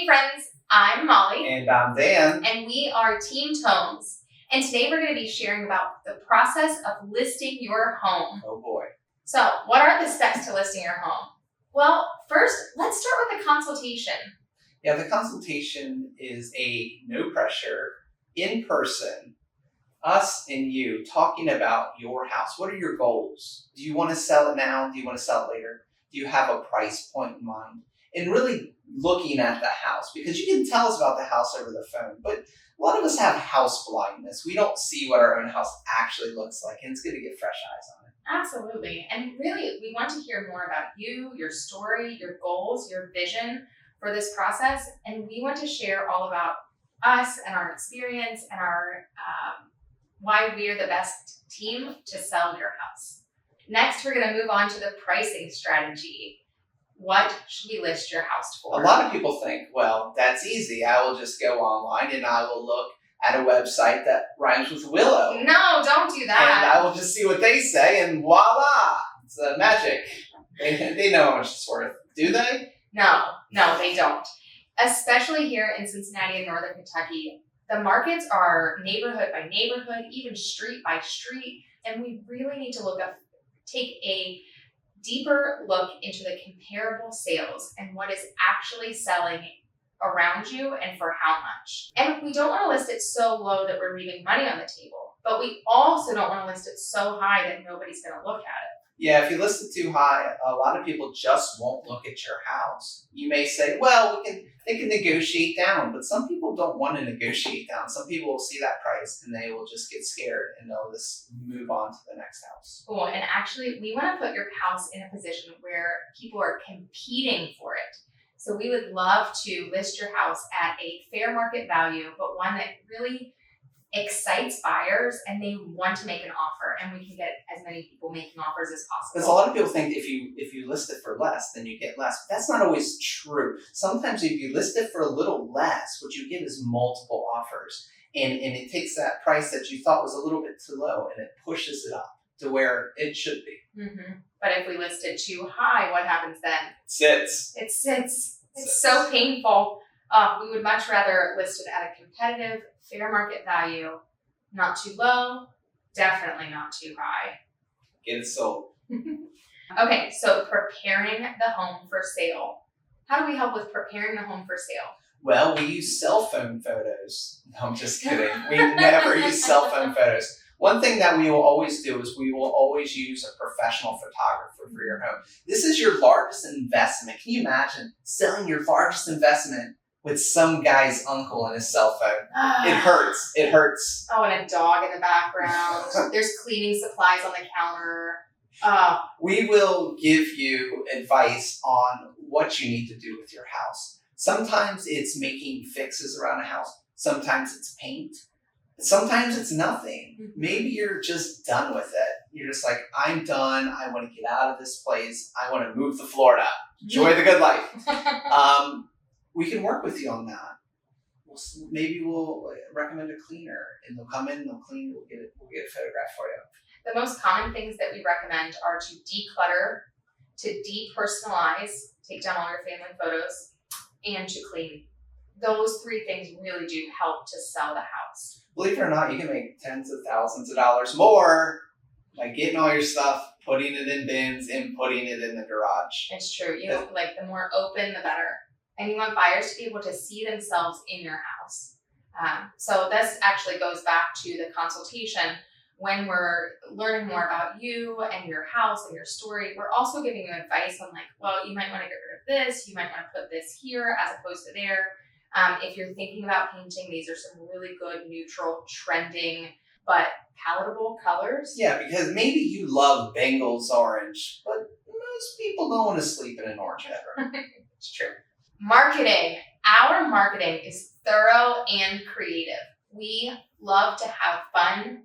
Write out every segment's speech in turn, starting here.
Hey friends, I'm Molly. And I'm Dan. And we are Team Tones. And today we're going to be sharing about the process of listing your home. Oh boy. So, what are the steps to listing your home? Well, first, let's start with the consultation. Yeah, the consultation is a no pressure, in person, us and you talking about your house. What are your goals? Do you want to sell it now? Do you want to sell it later? Do you have a price point in mind? And really looking at the house, because you can tell us about the house over the phone, but a lot of us have house blindness. We don't see what our own house actually looks like, and it's good to get fresh eyes on it. Absolutely. And really, we want to hear more about you, your story, your goals, your vision for this process. And we want to share all about us and our experience and our why we're the best team to sell your house. Next, we're going to move on to the pricing strategy. What should we list your house for? A lot of people think, well, that's easy. I will just go online and I will look at a website that rhymes with willow. No, don't do that. And I will just see what they say, and voila, it's magic. They know how much it's worth. Do they? No, they don't. Especially here in Cincinnati and Northern Kentucky, the markets are neighborhood by neighborhood, even street by street, and we really need to take a deeper look into the comparable sales and what is actually selling around you and for how much. And we don't want to list it so low that we're leaving money on the table, but we also don't want to list it so high that nobody's going to look at it. Yeah, if you list it too high, a lot of people just won't look at your house. You may say, well, they can negotiate down, but some people don't want to negotiate down. Some people will see that price and they will just get scared and they'll just move on to the next house. Cool. And actually, we want to put your house in a position where people are competing for it. So we would love to list your house at a fair market value, but one that really excites buyers and they want to make an offer, and we can get as many people making offers as possible. Because a lot of people think if you list it for less, then you get less. But that's not always true. Sometimes if you list it for a little less, what you get is multiple offers. And it takes that price that you thought was a little bit too low and it pushes it up to where it should be. Mm-hmm. But if we list it too high, what happens then? It sits. It's so painful. We would much rather list it at a competitive, fair market value, not too low, definitely not too high. Get it sold. Okay, so preparing the home for sale. How do we help with preparing the home for sale? Well, we use cell phone photos. No, I'm just kidding. We never use cell phone photos. One thing that we will always do is we will always use a professional photographer for your home. This is your largest investment. Can you imagine selling your largest investment with some guy's uncle and his cell phone? It hurts. It hurts. Oh, and a dog in the background. There's cleaning supplies on the counter. We will give you advice on what you need to do with your house. Sometimes it's making fixes around a house. Sometimes it's paint. Sometimes it's nothing. Mm-hmm. Maybe you're just done with it. You're just like, I'm done. I want to get out of this place. I want to move to Florida. Enjoy the good life. We can work with you on that. Maybe we'll recommend a cleaner, and they'll come in, they'll clean, we'll get a photograph for you. The most common things that we recommend are to declutter, to depersonalize, take down all your family photos, and to clean. Those three things really do help to sell the house. Believe it or not, you can make tens of thousands of dollars more by getting all your stuff, putting it in bins, and putting it in the garage. It's true. You know, like the more open, the better. And you want buyers to be able to see themselves in your house. So this actually goes back to the consultation. When we're learning more about you and your house and your story, we're also giving you advice on like, well, you might want to get rid of this. You might want to put this here as opposed to there. If you're thinking about painting, these are some really good, neutral, trending, but palatable colors. Yeah, because maybe you love Bengals orange, but most people don't want to sleep in an orange bedroom. It's true. Marketing. Our marketing is thorough and creative. We love to have fun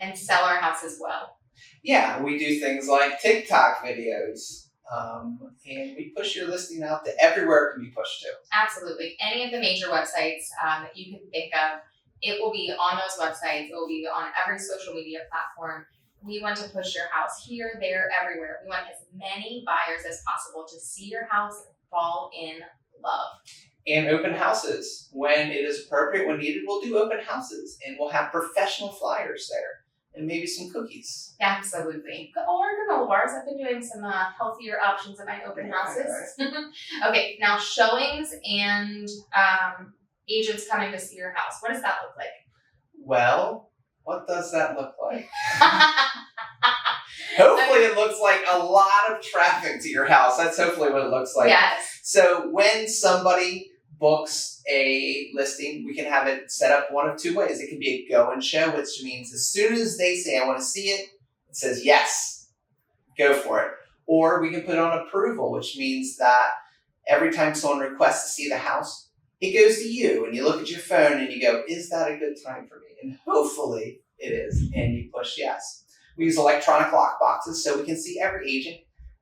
and sell our house as well. Yeah, we do things like TikTok videos. And we push your listing out to everywhere it can be pushed to. Absolutely. Any of the major websites that you can think of, it will be on those websites. It will be on every social media platform. We want to push your house here, there, everywhere. We want as many buyers as possible to see your house and fall in love. And open houses. When it is appropriate, when needed, we'll do open houses and we'll have professional flyers there and maybe some cookies. Absolutely. Or granola bars. I've been doing some healthier options at my open houses. Okay, now showings and agents coming to see your house. What does that look like? Well, what does that look like? Hopefully it looks like a lot of traffic to your house. That's hopefully what it looks like. Yes. So when somebody books a listing, we can have it set up one of two ways. It can be a go and show, which means as soon as they say, I want to see it, it says yes, go for it. Or we can put on approval, which means that every time someone requests to see the house, it goes to you and you look at your phone and you go, is that a good time for me? And hopefully it is, and you push yes. We use electronic lock boxes so we can see every agent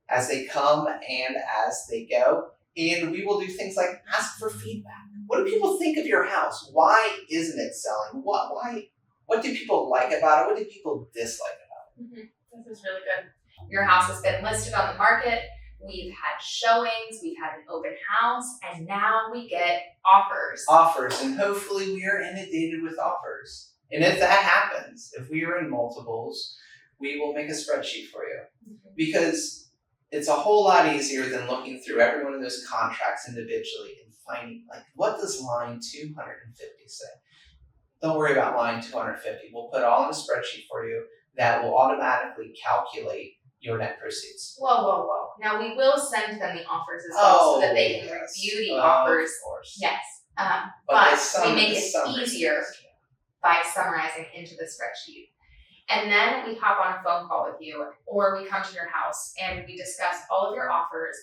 as they come and as they go. And we will do things like ask for feedback. What do people think of your house? Why isn't it selling? What do people like about it? What do people dislike about it? Mm-hmm. This is really good. Your house has been listed on the market. We've had showings. We've had an open house. And now we get offers. Offers. And hopefully we are inundated with offers. And if that happens, if we are in multiples, we will make a spreadsheet for you. Mm-hmm. Because it's a whole lot easier than looking through every one of those contracts individually and finding, like, what does line 250 say? Don't worry about line 250. We'll put it all in a spreadsheet for you that will automatically calculate your net proceeds. Whoa. Now, we will send them the offers as well so that they can review the offers. Of course. Yes. But we make it easier by summarizing into the spreadsheet. And then we hop on a phone call with you, or we come to your house and we discuss all of your offers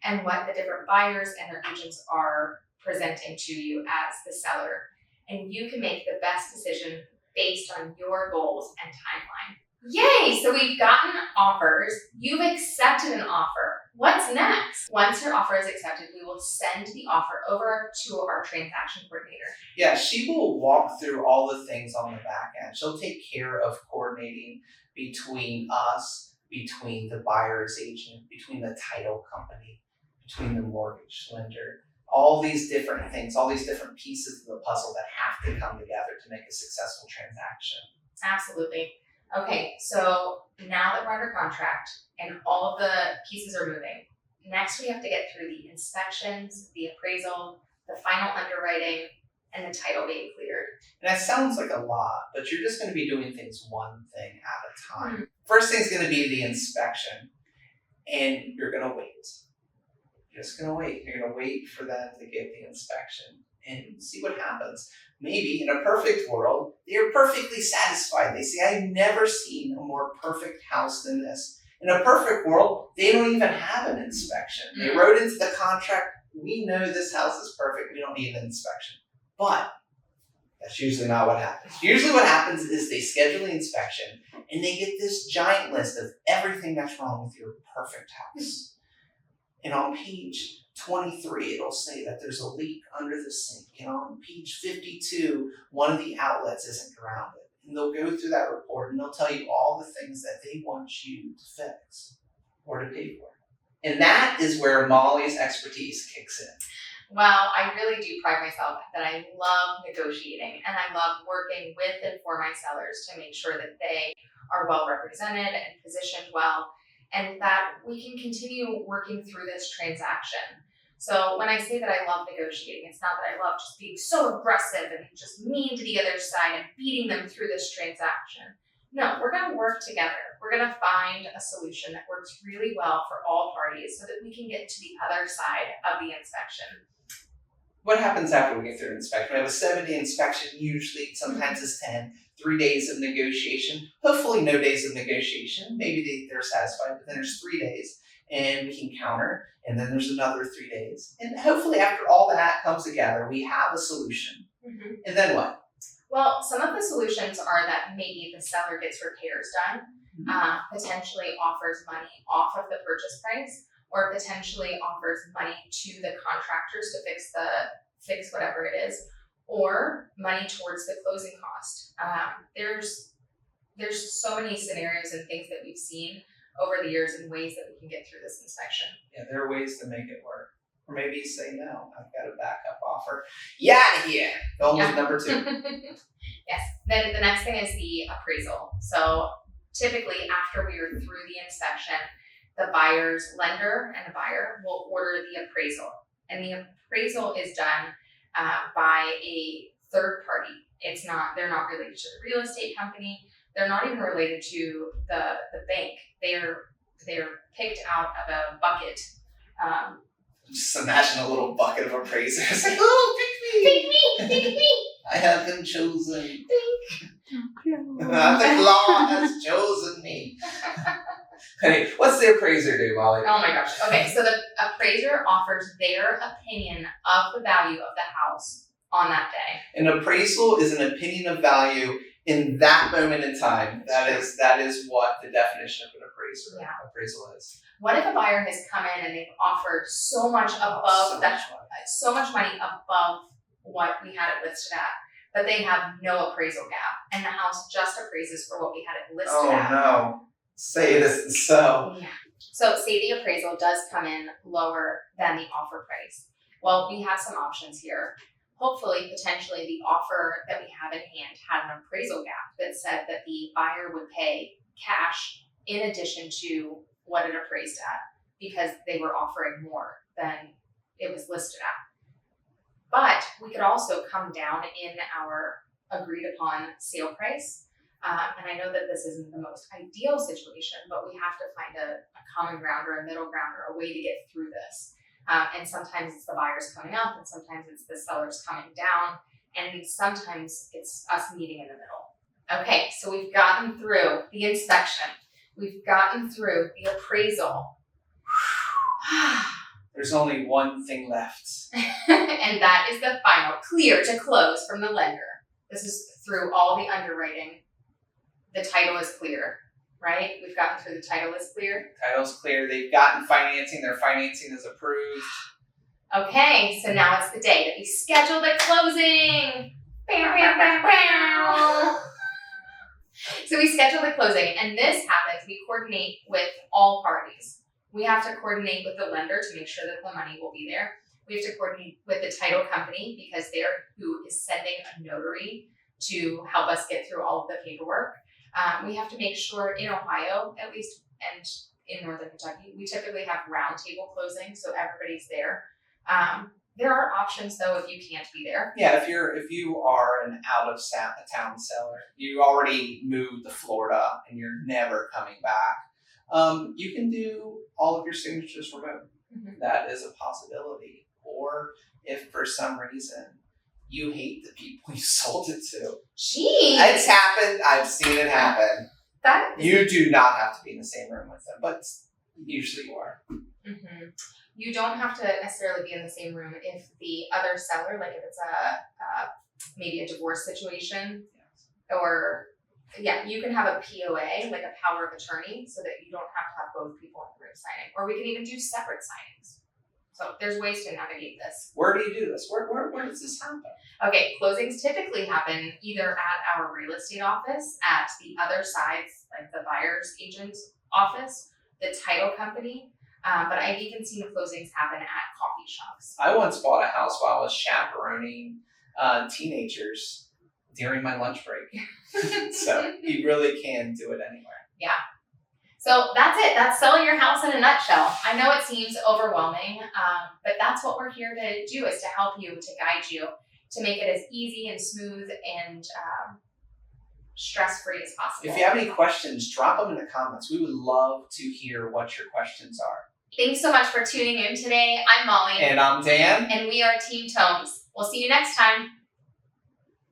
and what the different buyers and their agents are presenting to you as the seller. And you can make the best decision based on your goals and timeline. Yay! So we've gotten offers. You've accepted an offer. What's next? Once your offer is accepted, we will send the offer over to our transaction coordinator. Yeah, she will walk through all the things on the back end. She'll take care of coordinating between us, between the buyer's agent, between the title company, between the mortgage lender. All these different things, all these different pieces of the puzzle that have to come together to make a successful transaction. Absolutely. Okay, so now that we're under contract and all of the pieces are moving, next we have to get through the inspections, the appraisal, the final underwriting, and the title being cleared. And that sounds like a lot, but you're just going to be doing things one thing at a time. Mm-hmm. First thing's going to be the inspection, and you're going to wait. You're just going to wait. You're going to wait for them to get the inspection and see what happens. Maybe in a perfect world, they're perfectly satisfied. They say, I've never seen a more perfect house than this. In a perfect world, they don't even have an inspection. They wrote into the contract, we know this house is perfect. We don't need an inspection. But that's usually not what happens. Usually what happens is they schedule the inspection and they get this giant list of everything that's wrong with your perfect house. And on page 23, it'll say that there's a leak under the sink. And on page 52, one of the outlets isn't grounded. And they'll go through that report and they'll tell you all the things that they want you to fix or to pay for. And that is where Molly's expertise kicks in. Well, I really do pride myself that I love negotiating and I love working with and for my sellers to make sure that they are well represented and positioned well, and that we can continue working through this transaction. So when I say that I love negotiating, it's not that I love just being so aggressive and just mean to the other side and beating them through this transaction. No, we're going to work together. We're going to find a solution that works really well for all parties so that we can get to the other side of the inspection. What happens after we get through an inspection? We have a 7-day inspection, usually, sometimes it's 10, 3 days of negotiation. Hopefully no days of negotiation. Maybe they're satisfied, but then there's 3 days and we can counter, and then there's another 3 days. And hopefully after all that comes together, we have a solution. Mm-hmm. And then what? Well, some of the solutions are that maybe the seller gets repairs done, potentially offers money off of the purchase price, or potentially offers money to the contractors to fix whatever it is, or money towards the closing cost. There's so many scenarios and things that we've seen over the years and ways that we can get through this inspection. Yeah, there are ways to make it work. Or maybe you say, no, I've got a backup offer. Yeah, out of here. Go with number 2. Yes. Then the next thing is the appraisal. So typically after we are through the inspection, the buyer's lender and the buyer will order the appraisal. And the appraisal is done by a third party. They're not related to the real estate company. They're not even related to the bank. They're picked out of a bucket. Just imagine a little bucket of appraisers. Like, oh, pick me. I have been chosen. The law has chosen me. Hey, what's the appraiser do, Molly? Oh my gosh. Okay, so the appraiser offers their opinion of the value of the house on that day. An appraisal is an opinion of value in that moment in time. That is what the definition of an appraisal is. What if a buyer has come in and they've offered so much money above what we had it listed at, but they have no appraisal gap, and the house just appraises for what we had it listed at? Oh no. Say it isn't so. Yeah. So say the appraisal does come in lower than the offer price. Well, we have some options here. Hopefully, potentially, the offer that we have in hand had an appraisal gap that said that the buyer would pay cash in addition to what it appraised at, because they were offering more than it was listed at. But we could also come down in our agreed upon sale price. And I know that this isn't the most ideal situation, but we have to find a common ground or a middle ground or a way to get through this. And sometimes it's the buyers coming up, and sometimes it's the sellers coming down, and sometimes it's us meeting in the middle. Okay, so we've gotten through the inspection. We've gotten through the appraisal. There's only one thing left. And that is the final clear to close from the lender. This is through all the underwriting. The title is clear, right? We've gotten through the title is clear. Title's clear. They've gotten financing. Their financing is approved. Okay, so now it's the day that we schedule the closing. So we schedule the closing, and this happens. We coordinate with all parties. We have to coordinate with the lender to make sure that the money will be there. We have to coordinate with the title company because they're who is sending a notary to help us get through all of the paperwork. We have to make sure in Ohio, at least, and in Northern Kentucky, we typically have round table closing, so everybody's there. There are options though if you can't be there. Yeah, if you are an out of town seller, you already moved to Florida and you're never coming back. You can do all of your signatures remote. Mm-hmm. That is a possibility. Or if for some reason you hate the people you sold it to. Jeez. It's happened. I've seen it happen. You do not have to be in the same room with them, but usually you are. Mm-hmm. You don't have to necessarily be in the same room if the other seller, like if it's maybe a divorce situation, or you can have a POA, like a power of attorney, so that you don't have to have both people in the room signing. Or we can even do separate signings. So there's ways to navigate this. Where do you do this? Where does this happen? Okay, closings typically happen either at our real estate office, at the other side's, like the buyer's agent's office, the title company, but I've even seen closings happen at coffee shops. I once bought a house while I was chaperoning teenagers during my lunch break. So you really can do it anywhere. Yeah. So that's it. That's selling your house in a nutshell. I know it seems overwhelming, but that's what we're here to do, is to help you, to guide you, to make it as easy and smooth and stress-free as possible. If you have any questions, drop them in the comments. We would love to hear what your questions are. Thanks so much for tuning in today. I'm Molly. And I'm Dan. And we are Team Tomes. We'll see you next time.